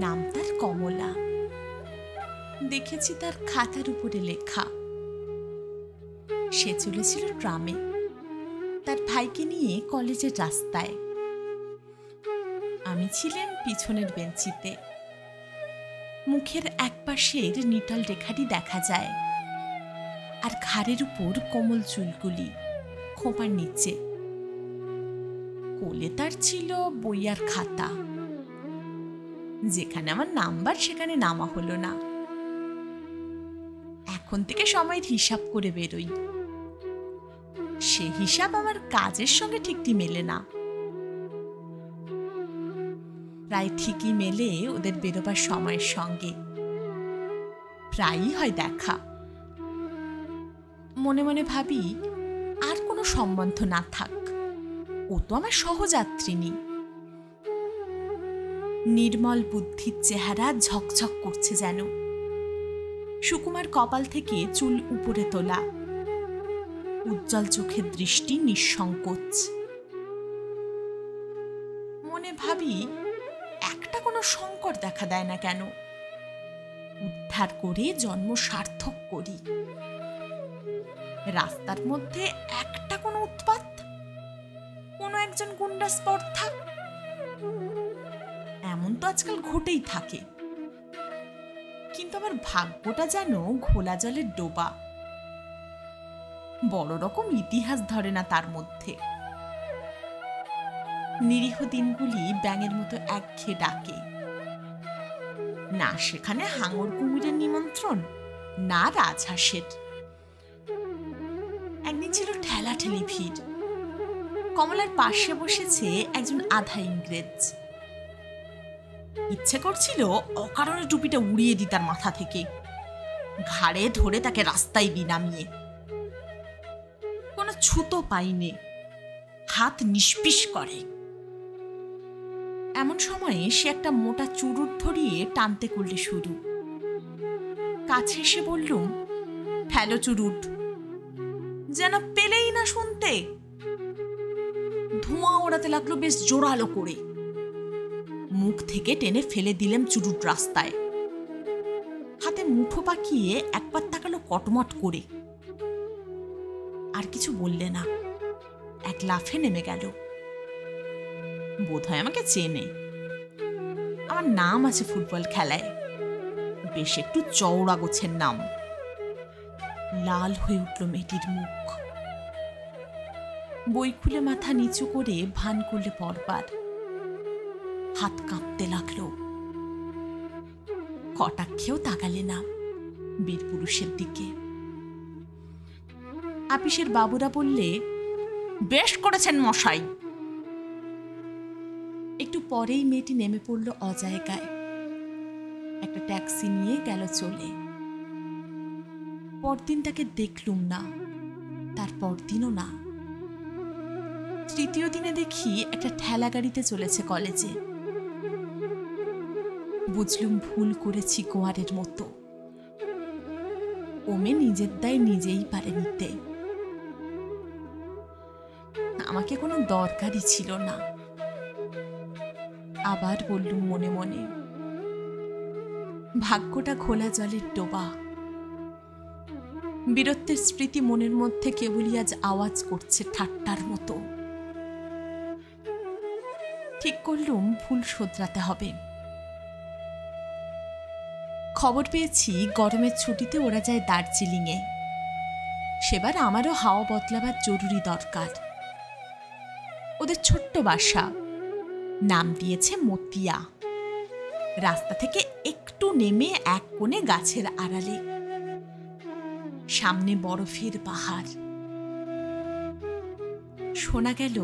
নাম তার কমলা। দেখেছি তার খাতার উপরে লেখা। সে চলেছিল ট্রামে, তার ভাইকে নিয়ে কলেজের রাস্তায়। আমি ছিলেন পিছনের বেঞ্চিতে। মুখের একপাশের নিটল রেখাটি দেখা যায়, আর ঘাড়ের উপর কোমল চুলগুলি খোঁপার নিচে। কোলে তার ছিল বই আর খাতা। যেখানে আমার নাম্বার সেখানে নামা হলো না। এখন থেকে সময়ের হিসাব করে বেরোই। সে হিসাব আমার কাজের সঙ্গে ঠিকই মেলে না। প্রায় ঠিকই মেলে ওদের বেরোবার সময়ের সঙ্গে। প্রায়ই হয় দেখা। মনে মনে ভাবি, আর কোনো সম্বন্ধ না থাক, ও তো আমার সহযাত্রিনী। নির্মল বুদ্ধির চেহারা ঝকঝক করছে যেন। সুকুমার কপাল থেকে চুল উপরে তোলা, উজ্জ্বল চোখের দৃষ্টি নিঃসংকোচ। মনে ভাবি, একটা কোনো সংকট দেখা দেয় না কেন? উদ্ধার করে জন্ম সার্থক করি। রাস্তার মধ্যে একটা কোনো উৎপাত, কোনো একজন গুন্ডা স্পর্ধা, এমন তো আজকাল ঘটেই থাকে। কিন্তু আমার ভাগ্যটা যেন ঘোলা জলের ডোবা। বড় রকম ইতিহাস ধরে না তার মধ্যে। নিরীহ দিনগুলি ব্যাঙের মতো একঘেয়ে ডাকে। না সেখানে হাঙর কুমিরের নিমন্ত্রণ, না রাজহাঁসের। একদিন ছিল ঠেলাঠেলি ভিড়। কমলার পাশে বসেছে একজন আধা ইংরেজ। ইচ্ছে করছিল অকারণে টুপিটা উড়িয়ে দি তার মাথা থেকে, ঘাড়ে ধরে তাকে রাস্তায় নামিয়ে। কোনো ছুতো পাইনে, হাত নিষ্পিস করে। এমন সময়ে সে একটা মোটা চুরুট ধরিয়ে টানতে করলে শুরু। কাছে এসে বললুম, ফেলো চুরুট। যেন পেলেই না শুনতে। ধোঁয়া ওড়াতে লাগলো বেশ জোরালো করে। মুখ থেকে টেনে ফেলে দিলাম চুরুট রাস্তায়। হাতে মুঠো পাকিয়ে একবার তাকালো কটমট করে। আর কিছু বললে না, এক লাফে নেমে গেল। বোধহয় আমাকে চেনে। আমার নাম আছে ফুটবল খেলায়, বেশ একটু চওড়া গোছের নাম। লাল হয়ে উঠল মেয়েটির মুখ। বই খুলে মাথা নিচু করে ভান করলে পরবার। হাত কাঁপতে লাগলো। কটাক্ষেও তাকালে না বীর পুরুষের দিকে। আপিসের বাবুরা বললে, বেশ করেছেন মশাই। একটু পরেই মেয়েটি নেমে পড়ল অজায়গায়। একটা ট্যাক্সি নিয়ে গেল চলে। পরদিন তাকে দেখলুম না, তার পরদিনও না। তৃতীয় দিনে দেখি একটা ঠেলা গাড়িতে চলেছে কলেজে। বুঝলুম ভুল করেছি গোয়ারের মতো। ওমে নিজের দায় নিজেই পারে নিতে। আমাকে কোনো দরকারই ছিল না। আবার বললুম মনে মনে, ভাগ্যটা ঘোলা জলের ডোবা। বীরত্বের স্মৃতি মনের মধ্যে কেবলই আজ আওয়াজ করছে ঠাট্টার মতো। ঠিক করলুম ভুল শোধরাতে হবে। খবর পেয়েছি গরমের ছুটিতে ওরা যায় দার্জিলিংয়ে। সেবার আমারও হাওয়া বদলাবার জরুরি দরকার। ওদের ছোট্ট বাসা, নাম দিয়েছে মতিয়া। রাস্তা থেকে একটু নেমে এক কোণে গাছের আড়ালে। সামনে বরফের পাহাড়। শোনা গেল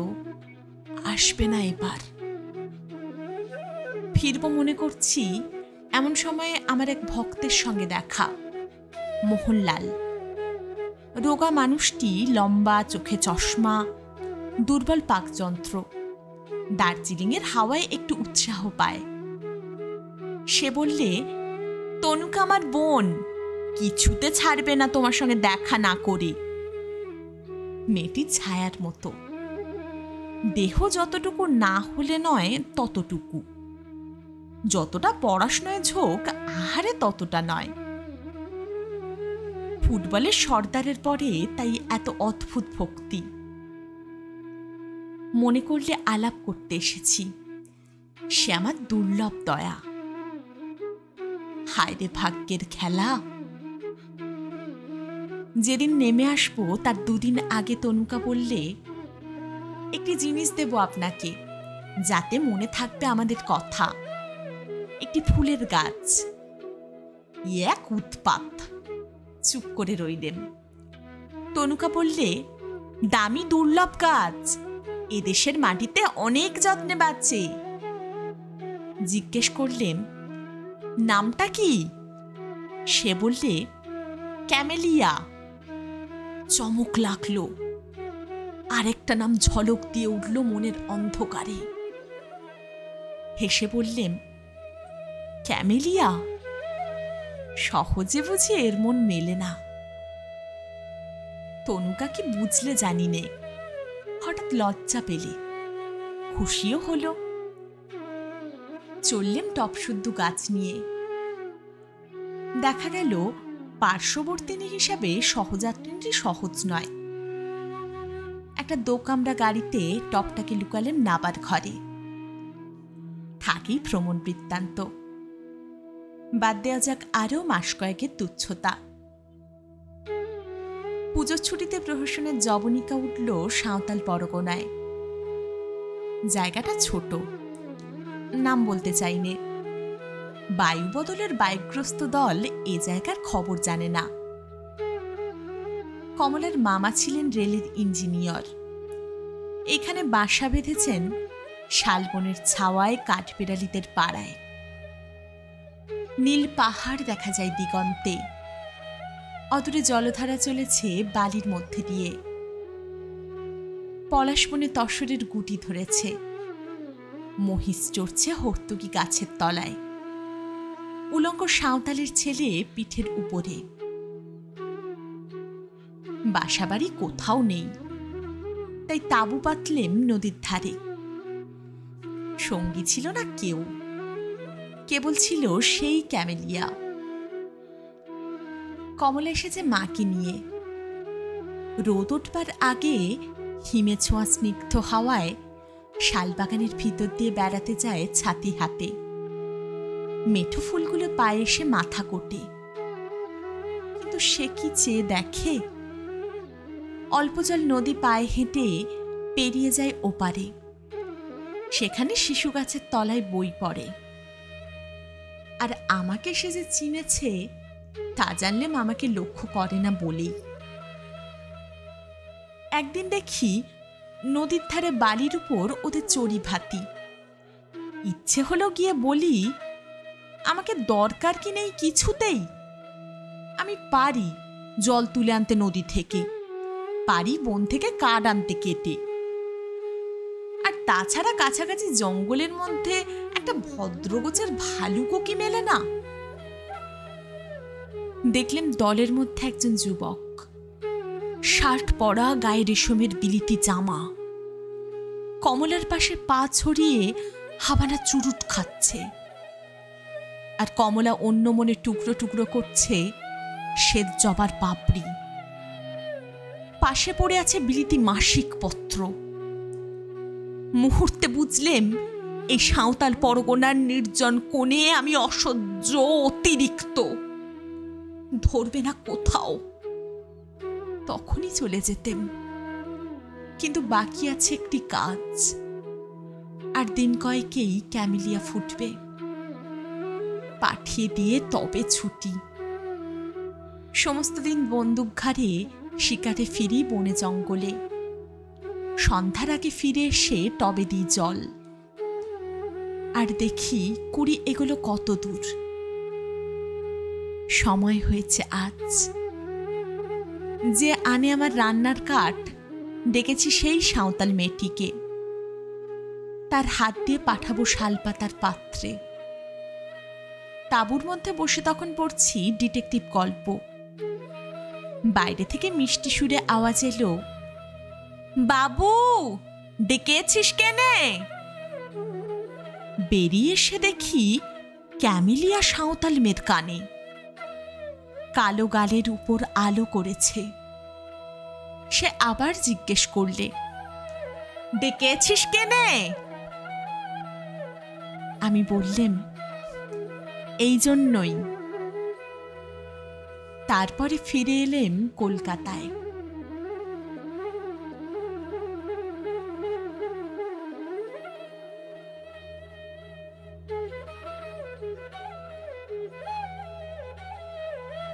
আসবে না এবার। ফিরব মনে করছি, এমন সময়ে আমার এক ভক্তের সঙ্গে দেখা, মোহনলাল। রোগা মানুষটি, লম্বা, চোখে চশমা, দুর্বল পাকযন্ত্র। দার্জিলিংয়ের হাওয়ায় একটু উৎসাহ পায়। সে বললে, তনুকা আমার বোন, কিছুতে ছাড়বে না তোমার সঙ্গে দেখা না করে। মেয়েটি ছায়ার মতো, দেহ যতটুকু না হলে নয় ততটুকু। যতটা পড়াশোনায় ঝোঁক আহারে ততটা নয়। ফুটবলের সর্দারের পরে তাই এত অদ্ভুত ভক্তি। মনে করলে আলাপ করতে এসেছি, সে আমার দুর্লভ দয়া। হায় রে ভাগ্যের খেলা। যেদিন নেমে আসবো তার দুদিন আগে তনুকা বললে, একটি জিনিস দেব আপনাকে, যাতে মনে থাকবে আমাদের কথা। একটি ফুলের গাছ। এক উৎপাত। চুপ করে রইলেন। তনুকা বললে, দামি দুর্লভ গাছ, এদেশের মাটিতে অনেক যত্নে বাঁচে। জিজ্ঞেস করলেন, নামটা কি? সে বললে, ক্যামেলিয়া। চমক লাগলো। আরেকটা নাম ঝলক দিয়ে উঠল মনের অন্ধকারে। হেসে বললেন, ক্যামেলিয়া? সহজে বুঝি এর মন মেলে না। তনুকা কি বুঝলে জানি নে, হঠাৎ লজ্জা পেলে, খুশিও হলো। চললেম টপশুদ্ধ গাছ নিয়ে। দেখা গেল পার্শ্ববর্তিনী হিসাবে সহযাত্রীটি সহজ নয়। একটা দোকামরা গাড়িতে টপটাকে লুকালেন নাবার ঘরে। থাকি ভ্রমণ বৃত্তান্ত। বাদ দেওয়া যাক আরও মাস কয়েকের তুচ্ছতা। পুজোর ছুটিতে প্রহসনের জবনিকা উঠল সাঁওতাল পরগনায়। জায়গাটা ছোট, নাম বলতে চাইনে। বায়ু বদলের বাইকগ্রস্ত দল এ জায়গার খবর জানে না। কমলার মামা ছিলেন রেলের ইঞ্জিনিয়ার। এখানে বাসা বেঁধেছেন শালবনের ছাওয়ায় কাঠবিড়ালিদের পাড়ায়। নীল পাহাড় দেখা যায় দিগন্তে। অদূরে জলধারা চলেছে বালির মধ্যে দিয়ে। পলাশবনে তসরের গুটি ধরেছে। মহিষ চড়ছে হর্তুকি গাছের তলায়। উলঙ্গ সাঁওতালের ছেলে পিঠের উপরে। বাসাবাড়ি কোথাও নেই, তাই তাঁবু পাতলেম নদীর ধারে। সঙ্গী ছিল না কেউ, কেবল ছিল সেই ক্যামেলিয়া। কমলা এসেছে মাকে নিয়ে। রোদ উঠবার আগে হিমে ছোঁয়া স্নিগ্ধ হাওয়ায় শালবাগানের ভিতর দিয়ে বেড়াতে যায় ছাতি হাতে। মেঠো ফুলগুলো পায়ে এসে মাথা কোটে। কিন্তু সে কি চেয়ে দেখে? অল্প জল নদী পায়ে হেঁটে পেরিয়ে যায় ওপারে। সেখানে শিশু গাছের তলায় বই পড়ে। আর আমাকে সে যে চিনেছে তা জানলে মামাকে লক্ষ্য করে না বলেই। একদিন দেখি নদীর ধারে বালির উপর ওদের চড়ি ভাতি। ইচ্ছে হলো গিয়ে বলি, আমাকে দরকার কি নেই কিছুতেই। আমি পারি জল তুলে আনতে নদী থেকে, পারি বন থেকে কাঠ আনতে কেটে। আর তাছাড়া কাছাকাছি জঙ্গলের মধ্যে একটা ভদ্রগোছের ভালুকও কি মেলে না? দেখলেন দলের মধ্যে একজন যুবক, শার্ট পরা, গায়ে রেশমের বিলিতি জামা, কমলার পাশে পা ছড়িয়ে হাবানা চুরুট খাচ্ছে। আর কমলা অন্য মনে টুকরো টুকরো করছে শ্বেত জবার পাপড়ি। পাশে পড়ে আছে বিলিতি মাসিক পত্র। মুহূর্তে বুঝলেম এই সাঁওতাল পরগনার নির্জন কোণে আমি অসহ্য, অতিরিক্ত। ধরবে না কোথাও। তখনই চলে যেতেম, কিন্তু বাকি আছে একটি কাজ। আর দিন কয়েকেই ক্যামেলিয়া ফুটবে। পাঠিয়ে দিয়ে তবে ছুটি। সমস্ত দিন বন্দুক ঘাড়ে শিকারে ফিরি বনে জঙ্গলে। সন্ধ্যার আগে ফিরে এসে টবে দিই জল। আর দেখি কুড়ি এগুলো কত দূর। সময় হয়েছে আজ। যে আনে আমার রান্নার কাঠ, ডেকেছি সেই সাঁওতাল মেয়েটিকে। তার হাত দিয়ে পাঠাবো শালপাতার পাত্রে। তাঁবুর মধ্যে বসে তখন পড়ছি ডিটেকটিভ গল্প। বাইরে থেকে মিষ্টি সুরে আওয়াজ এলো, বাবু ডেকেছিস কেনে? বেরিয়ে এসে দেখি ক্যামেলিয়া সাঁওতাল মেয়ের কানে। কালো গালের উপর আলো করেছে। সে আবার জিজ্ঞেস করলে, ডেকেছিস কেনে? আমি বললেম, এই জন্যই। তারপরে ফিরে এলেম কলকাতায়।